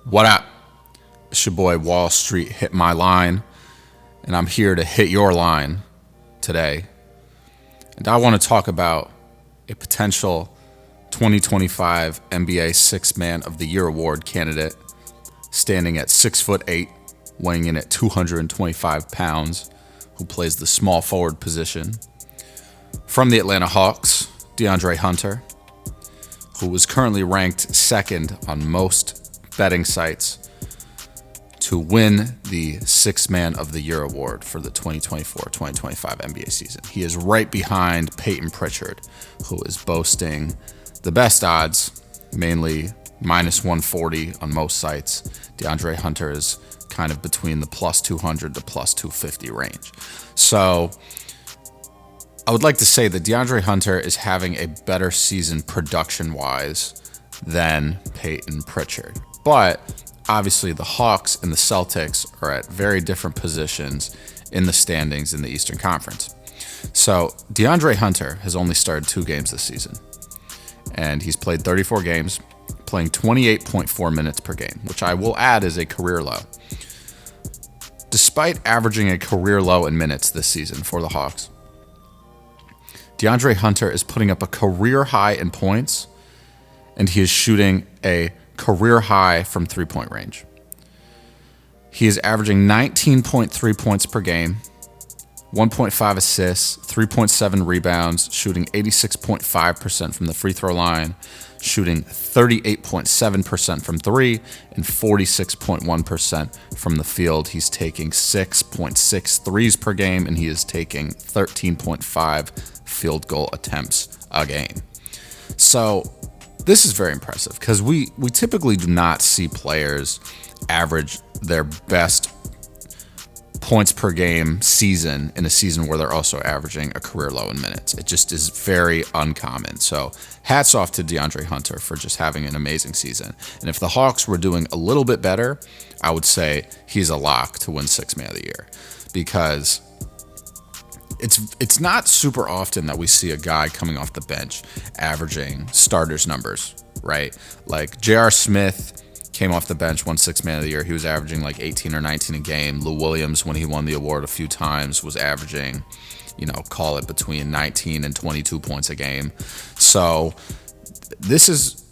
What up? It's your boy Wall Street Hit My Line, and I'm here to hit your line today. And I want to talk about a potential 2025 NBA Sixth Man of the Year award candidate, standing at 6'8", weighing in at 225 pounds, who plays the small forward position. From the Atlanta Hawks, DeAndre Hunter, who is currently ranked second on most betting sites to win the Sixth Man of the Year award for the 2024-2025 NBA season. He is right behind Peyton Pritchard, who is boasting the best odds, mainly minus 140 on most sites. DeAndre Hunter is kind of between the plus 200 to plus 250 range. So I would like to say that DeAndre Hunter is having a better season production-wise than Peyton Pritchard. But obviously the Hawks and the Celtics are at very different positions in the standings in the Eastern Conference. So DeAndre Hunter has only started 2 games this season, and he's played 34 games, playing 28.4 minutes per game, which I will add is a career low. Despite averaging a career low in minutes this season for the Hawks, DeAndre Hunter is putting up a career high in points, and he is shooting a career high from three-point range. He is averaging 19.3 points per game, 1.5 assists, 3.7 rebounds, shooting 86.5% from the free throw line, shooting 38.7% from three, and 46.1% from the field. He's taking 6.6 threes per game, and he is taking 13.5 field goal attempts a game. So this is very impressive because we typically do not see players average their best points per game season in a season where they're also averaging a career low in minutes. It just is very uncommon. So hats off to DeAndre Hunter for just having an amazing season. And if the Hawks were doing a little bit better, I would say he's a lock to win Sixth Man of the Year, because it's not super often that we see a guy coming off the bench averaging starters numbers, right? Like J.R. Smith came off the bench, won Sixth Man of the Year. He was averaging like 18 or 19 a game. Lou Williams, when he won the award a few times, was averaging, call it between 19 and 22 points a game. So this is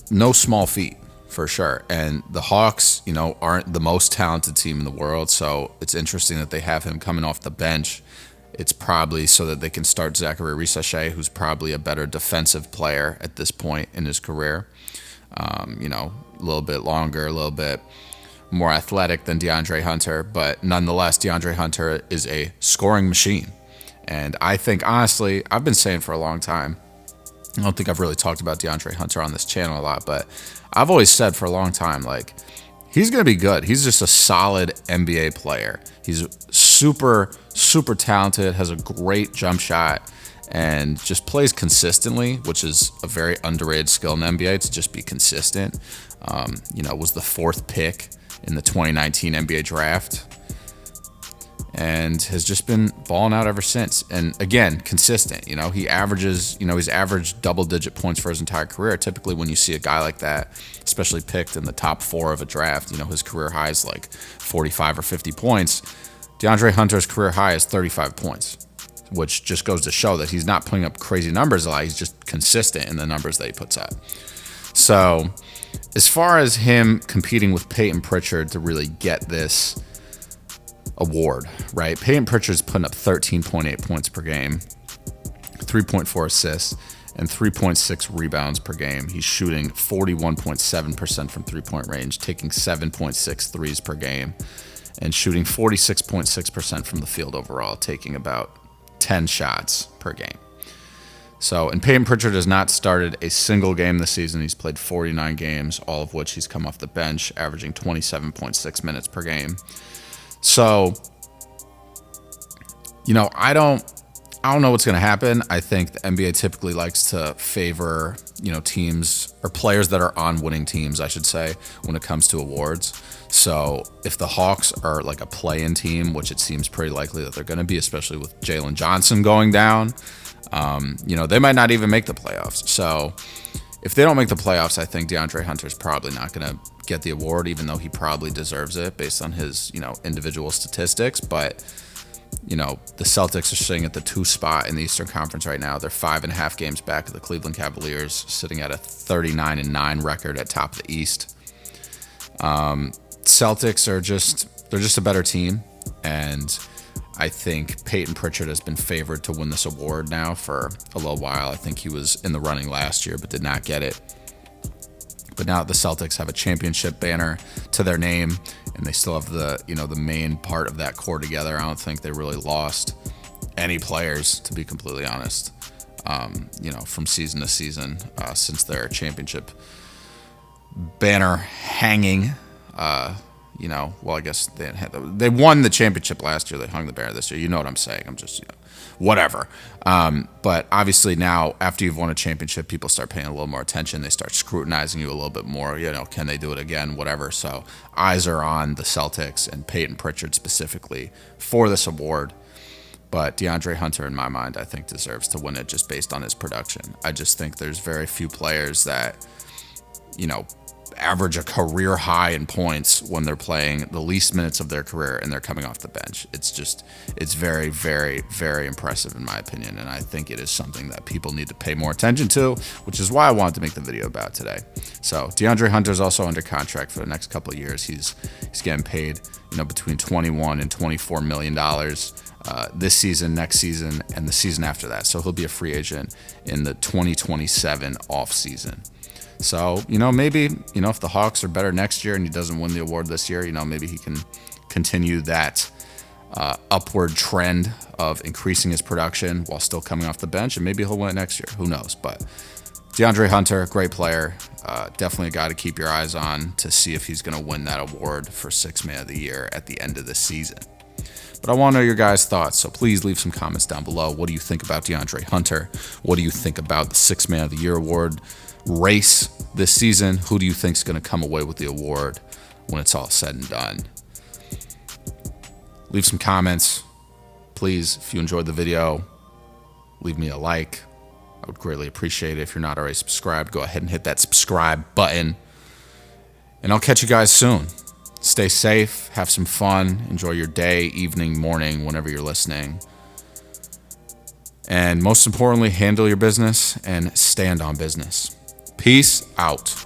no small feat for sure. And the Hawks, aren't the most talented team in the world. So it's interesting that they have him coming off the bench. It's probably so that they can start Zachary Risachet, who's probably a better defensive player at this point in his career. A little bit longer, a little bit more athletic than DeAndre Hunter, but nonetheless, DeAndre Hunter is a scoring machine. And I think, honestly, I've been saying for a long time, I don't think I've really talked about DeAndre Hunter on this channel a lot, but I've always said for a long time, like, he's going to be good. He's just a solid NBA player. He's super, super talented, has a great jump shot, and just plays consistently, which is a very underrated skill in the NBA, to just be consistent. Was the 4th pick in the 2019 NBA draft, and has just been balling out ever since. And again, consistent. He averages, he's averaged double-digit points for his entire career. Typically, when you see a guy like that, especially picked in the top 4 of a draft, his career high is like 45 or 50 points. DeAndre Hunter's career high is 35 points, which just goes to show that he's not putting up crazy numbers a lot. He's just consistent in the numbers that he puts up. So as far as him competing with Peyton Pritchard to really get this award, right? Peyton Pritchard's putting up 13.8 points per game, 3.4 assists, and 3.6 rebounds per game. He's shooting 41.7% from three-point range, taking 7.6 threes per game, and shooting 46.6% from the field overall, taking about 10 shots per game. So, and Peyton Pritchard has not started a single game this season. He's played 49 games, all of which he's come off the bench, averaging 27.6 minutes per game. So, I don't know what's going to happen. I think the NBA typically likes to favor, teams or players that are on winning teams, I should say, when it comes to awards. So if the Hawks are like a play-in team, which it seems pretty likely that they're going to be, especially with Jalen Johnson going down, they might not even make the playoffs. So If they don't make the playoffs, I think DeAndre Hunter's probably not going to get the award, even though he probably deserves it based on his, individual statistics. But, the Celtics are sitting at the 2 spot in the Eastern Conference right now. They're 5.5 games back of the Cleveland Cavaliers, sitting at a 39-9 record at top of the East. Celtics they're just a better team. And I think Peyton Pritchard has been favored to win this award now for a little while. I think he was in the running last year, but did not get it. But now the Celtics have a championship banner to their name, and they still have the main part of that core together. I don't think they really lost any players, to be completely honest, from season to season since their championship banner hanging. I guess they won the championship last year. They hung the banner this year. You know what I'm saying? I'm just, whatever. But obviously now, after you've won a championship, people start paying a little more attention. They start scrutinizing you a little bit more. Can they do it again? Whatever. So eyes are on the Celtics and Peyton Pritchard specifically for this award. But DeAndre Hunter, in my mind, I think deserves to win it just based on his production. I just think there's very few players that, average a career high in points when they're playing the least minutes of their career and they're coming off the bench. It's very, very, very impressive in my opinion, and I think it is something that people need to pay more attention to, which is why I wanted to make the video about today. So DeAndre Hunter's also under contract for the next couple of years. He's getting paid, between $21 and $24 million this season, next season, and the season after that. So he'll be a free agent in the 2027 off season. So, maybe, if the Hawks are better next year and he doesn't win the award this year, maybe he can continue that upward trend of increasing his production while still coming off the bench, and maybe he'll win it next year. Who knows? But DeAndre Hunter, great player, definitely a guy to keep your eyes on to see if he's going to win that award for Sixth Man of the Year at the end of the season. But I want to know your guys' thoughts, so please leave some comments down below. What do you think about DeAndre Hunter? What do you think about the Sixth Man of the Year award race this season? Who do you think is going to come away with the award when it's all said and done? Leave some comments. Please, if you enjoyed the video, leave me a like. I would greatly appreciate it. If you're not already subscribed, go ahead and hit that subscribe button. And I'll catch you guys soon. Stay safe, have some fun, enjoy your day, evening, morning, whenever you're listening. And most importantly, handle your business and stand on business. Peace out.